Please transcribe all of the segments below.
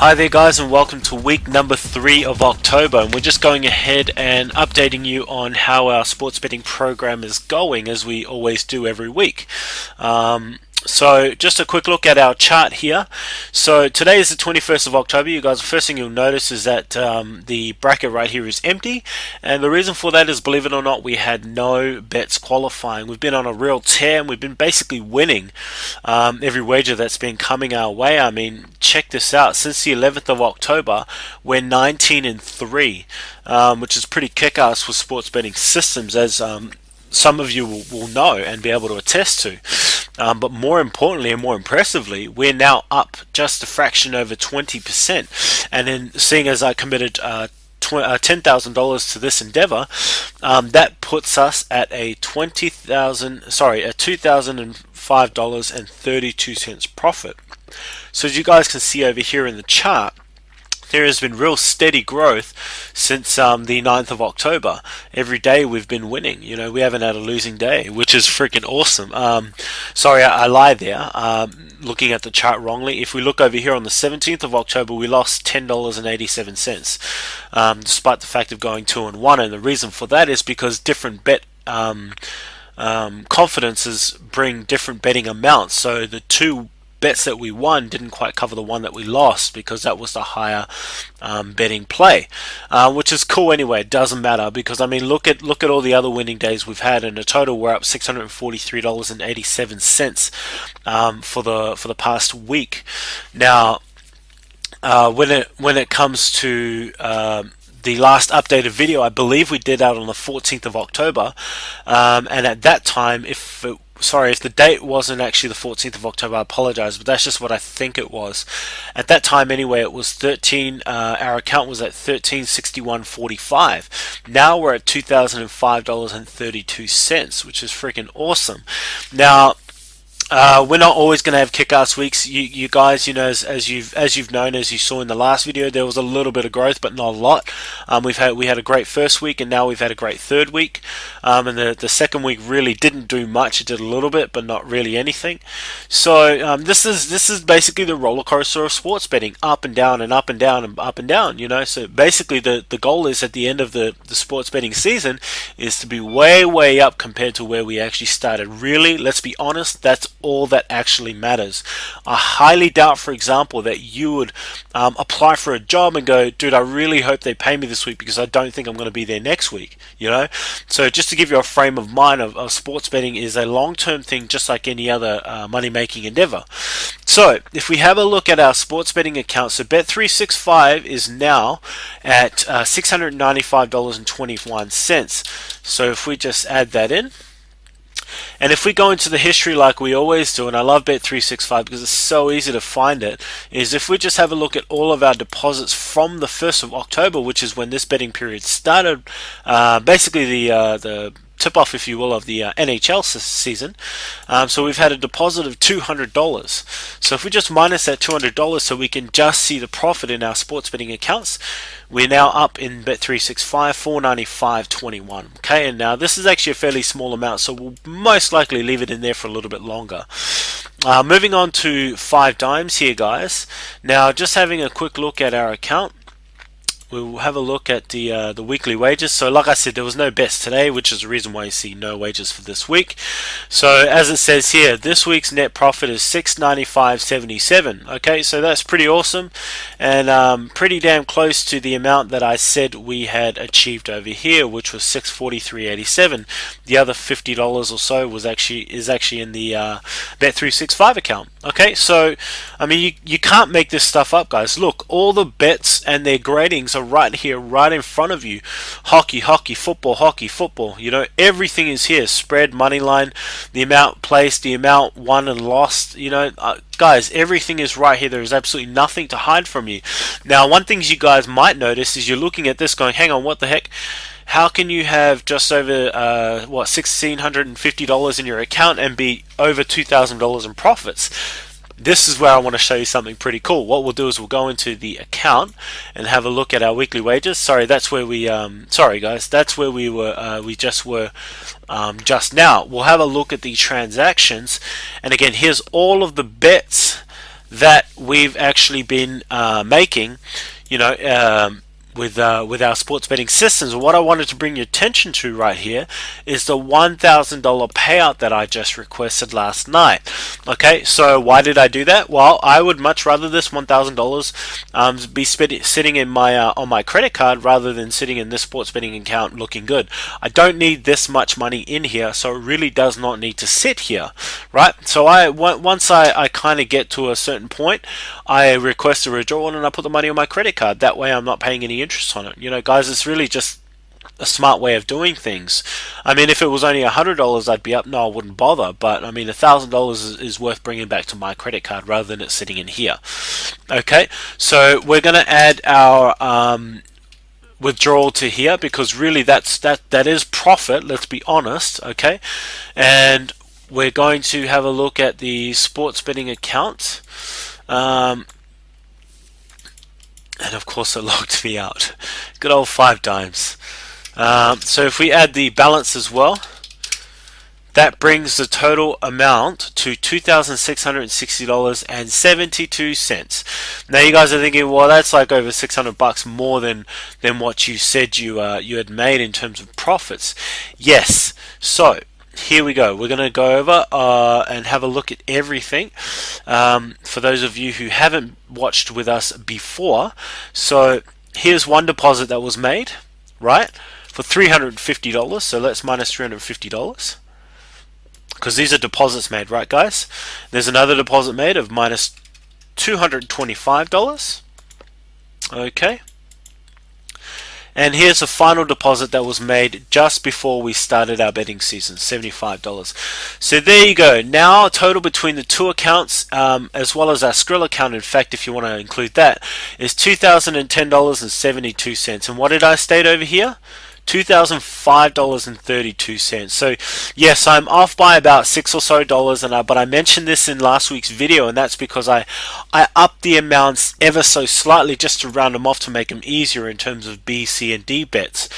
Hi there guys, and welcome to week number 3 of October, and we're just going ahead and updating you on how our sports betting program is going, as we always do every week. So just a quick look at our chart here. So today is the 21st of October. You guys, the first thing you'll notice is that the bracket right here is empty, and the reason for that is, believe it or not, we had no bets qualifying. We've been on a real tear, and we've been basically winning every wager that's been coming our way. I mean, check this out. Since the 11th of October, we're 19-3, which is pretty kick-ass for sports betting systems, as some of you will know and be able to attest to. But more importantly and more impressively, we're now up just a fraction over 20%. And then, seeing as I committed $10,000 to this endeavor, that puts us at a $2,005.32 profit. So as you guys can see over here in the chart, there has been real steady growth since the 9th of October. Every day we've been winning. You know, we haven't had a losing day, which is freaking awesome. Sorry, I lied there, looking at the chart wrongly. If we look over here on the 17th of October, we lost $10.87, despite the fact of going 2-1. And the reason for that is because different bet confidences bring different betting amounts. So the two bets that we won didn't quite cover the one that we lost, because that was the higher betting play, which is cool anyway. It doesn't matter, because I mean, look at all the other winning days we've had, and in total we're up $643.87 for the past week. Now, when it comes to the last updated video, I believe we did out on the 14th of October, and at that time, if the date wasn't actually the 14th of October, I apologize, but that's just what I think it was. At that time anyway, it was our account was at $1361.45. Now we're at $2,005.32, which is freaking awesome. Now, we're not always going to have kick-ass weeks. You guys, you know, as you've known, as you saw in the last video, there was a little bit of growth, but not a lot. We had a great first week, and now we've had a great third week. And the second week really didn't do much. It did a little bit, but not really anything. So this is basically the roller coaster of sports betting, up and down and up and down and up and down. You know, so basically the goal is, at the end of the sports betting season, is to be way up compared to where we actually started. Really, let's be honest, that's all that actually matters. I highly doubt, for example, that you would apply for a job and go, dude, I really hope they pay me this week, because I don't think I'm going to be there next week. You know, so just to give you a frame of mind of sports betting is a long-term thing, just like any other money-making endeavor. So if we have a look at our sports betting account, so Bet365 is now at $695.21. So if we just add that in, and if we go into the history like we always do, and I love Bet365 because it's so easy to find it, is if we just have a look at all of our deposits from the 1st of October, which is when this betting period started, basically the tip-off, if you will, of the NHL season. So we've had a deposit of $200. So if we just minus that $200 so we can just see the profit in our sports betting accounts, we're now up in Bet365 $495.21. Okay, and now this is actually a fairly small amount, so we'll most likely leave it in there for a little bit longer. Moving on to 5 dimes here, guys. Now, just having a quick look at our account, we'll have a look at the weekly wages. So like I said, there was no bets today, which is the reason why you see no wages for this week. So as it says here, this week's net profit is $695.77. Okay, so that's pretty awesome, and pretty damn close to the amount that I said we had achieved over here, which was $643.87. The other $50 or so is actually in the Bet365 account. Okay, so I mean, you can't make this stuff up, guys. Look, all the bets and their gradings are right here, right in front of you. Hockey, football. You know, everything is here. Spread, money line, the amount placed, the amount won and lost. You know, guys, everything is right here. There is absolutely nothing to hide from you. Now, one thing you guys might notice is you're looking at this going, hang on, what the heck? How can you have just over $1,650 in your account and be over $2,000 in profits? This is where I want to show you something pretty cool. What we'll do is we'll go into the account and have a look at our weekly wages. Sorry, that's where we sorry guys, that's where we were just now. We'll have a look at the transactions, and again, here's all of the bets that we've actually been making, you know, with our sports betting systems. What I wanted to bring your attention to right here is the $1,000 payout that I just requested last night. Okay, so why did I do that? Well, I would much rather this $1,000 be sitting in my on my credit card rather than sitting in this sports betting account looking good. I don't need this much money in here, so it really does not need to sit here, right? So once I kind of get to a certain point, I request a withdrawal and I put the money on my credit card. That way I'm not paying any interest on it. You know, guys, it's really just a smart way of doing things. I mean, if it was only $100, I'd be up. No, I wouldn't bother. But I mean, $1,000 is worth bringing back to my credit card rather than it sitting in here. Okay, so we're going to add our withdrawal to here because really that is profit. Let's be honest. Okay, and we're going to have a look at the sports betting account. And of course it logged me out. Good old 5 dimes. So if we add the balance as well, that brings the total amount to $2,660.72. Now you guys are thinking, well, that's like over $600 more than what you said you had made in terms of profits. Yes. So here we go. We're going to go over and have a look at everything for those of you who haven't watched with us before. So here's one deposit that was made, right, for $350. So let's minus $350 because these are deposits made, right, guys? There's another deposit made of minus $225. Okay. And here's a final deposit that was made just before we started our betting season, $75. So there you go. Now total between the two accounts, as well as our Skrill account, in fact, if you want to include that, is $2,010.72. And what did I state over here? $2,005.32. So yes, I'm off by about $6 or so, but I mentioned this in last week's video, and that's because I upped the amounts ever so slightly just to round them off to make them easier in terms of B, C, and D bets.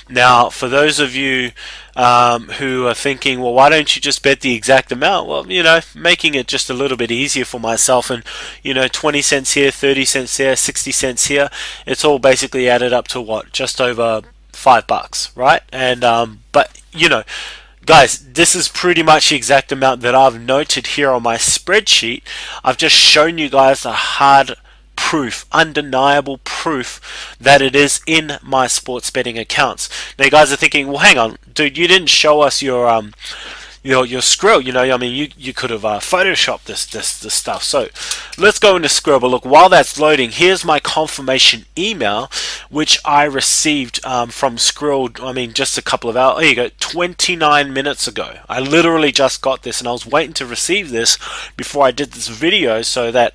Now, for those of you who are thinking, well, why don't you just bet the exact amount? Well, you know, making it just a little bit easier for myself, and you know, 20 cents here, 30 cents there, 60 cents here, it's all basically added up to what, just over $5, right? And but you know, guys, this is pretty much the exact amount that I've noted here on my spreadsheet. I've just shown you guys the hard proof, undeniable proof that it is in my sports betting accounts. Now you guys are thinking, well, hang on, dude, you didn't show us your Skrill. You know, I mean, you could have photoshopped this stuff. So let's go into Skrill. But look, while that's loading, here's my confirmation email, which I received from Skrill. I mean, just a couple of hours. There you go, 29 minutes ago. I literally just got this, and I was waiting to receive this before I did this video, so that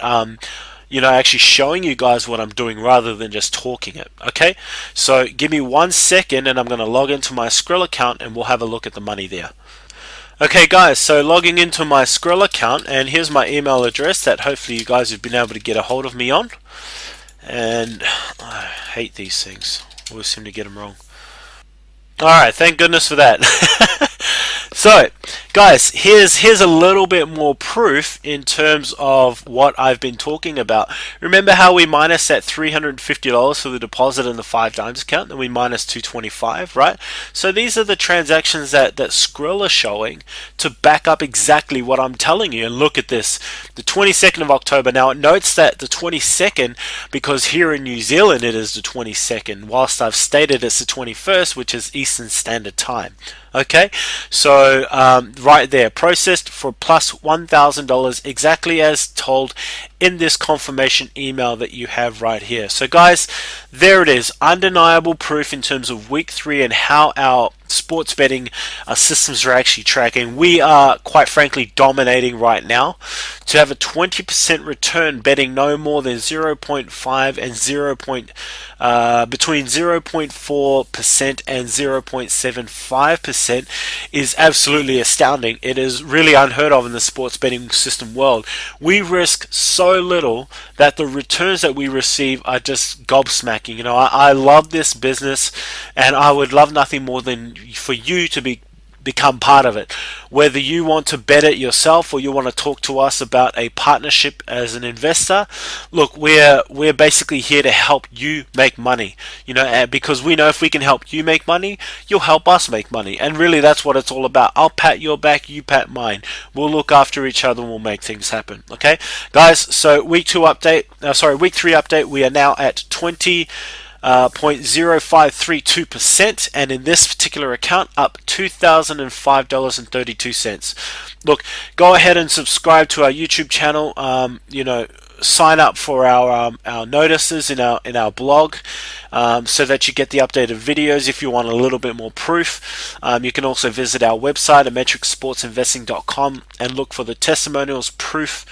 you know, actually showing you guys what I'm doing rather than just talking it. Okay, so give me 1 second, and I'm going to log into my Skrill account, and we'll have a look at the money there. Okay guys, so logging into my Skrill account, and here's my email address that hopefully you guys have been able to get a hold of me on. And I hate these things, always seem to get them wrong. Alright, thank goodness for that. So guys, here's a little bit more proof in terms of what I've been talking about. Remember how we minus that $350 for the deposit in the 5 dimes account, then we minus $225, right? So these are the transactions that Skrill are showing to back up exactly what I'm telling you. And look at this, the 22nd of October. Now it notes that the 22nd because here in New Zealand it is the 22nd, whilst I've stated it's the 21st, which is Eastern Standard Time. Okay, so right there, processed for plus $1,000, exactly as told in this confirmation email that you have right here. So guys, there it is, undeniable proof in terms of week 3 and how our sports betting systems are actually tracking. We are quite frankly dominating right now. To have a 20% return betting no more than 0.5 and between 0.4% and 0.75% is absolutely astounding. It is really unheard of in the sports betting system world. We risk so little that the returns that we receive are just gobsmacking. You know, I love this business, and I would love nothing more than for you to be become part of it. Whether you want to bet it yourself or you want to talk to us about a partnership as an investor, look, we're basically here to help you make money. Because we know if we can help you make money, you'll help us make money. And really, that's what it's all about. I'll pat your back, you pat mine. We'll look after each other and we'll make things happen. Okay, guys. So week 3 update. We are now at 20.0532%, and in this particular account, up $2,005.32. Look, go ahead and subscribe to our YouTube channel. Sign up for our notices in our blog, so that you get the updated videos. If you want a little bit more proof, you can also visit our website at metricsportsinvesting.com and look for the testimonials proof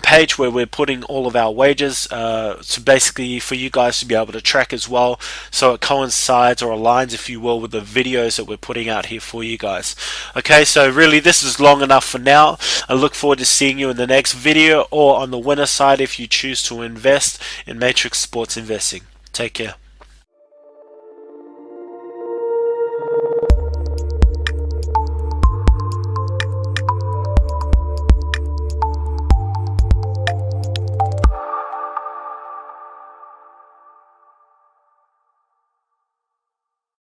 page, where we're putting all of our wages, so basically for you guys to be able to track as well, so it coincides or aligns, if you will, with the videos that we're putting out here for you guys. Okay, so really this is long enough for now. I look forward to seeing you in the next video, or on the winner side if you choose to invest in Matrix Sports Investing. Take care.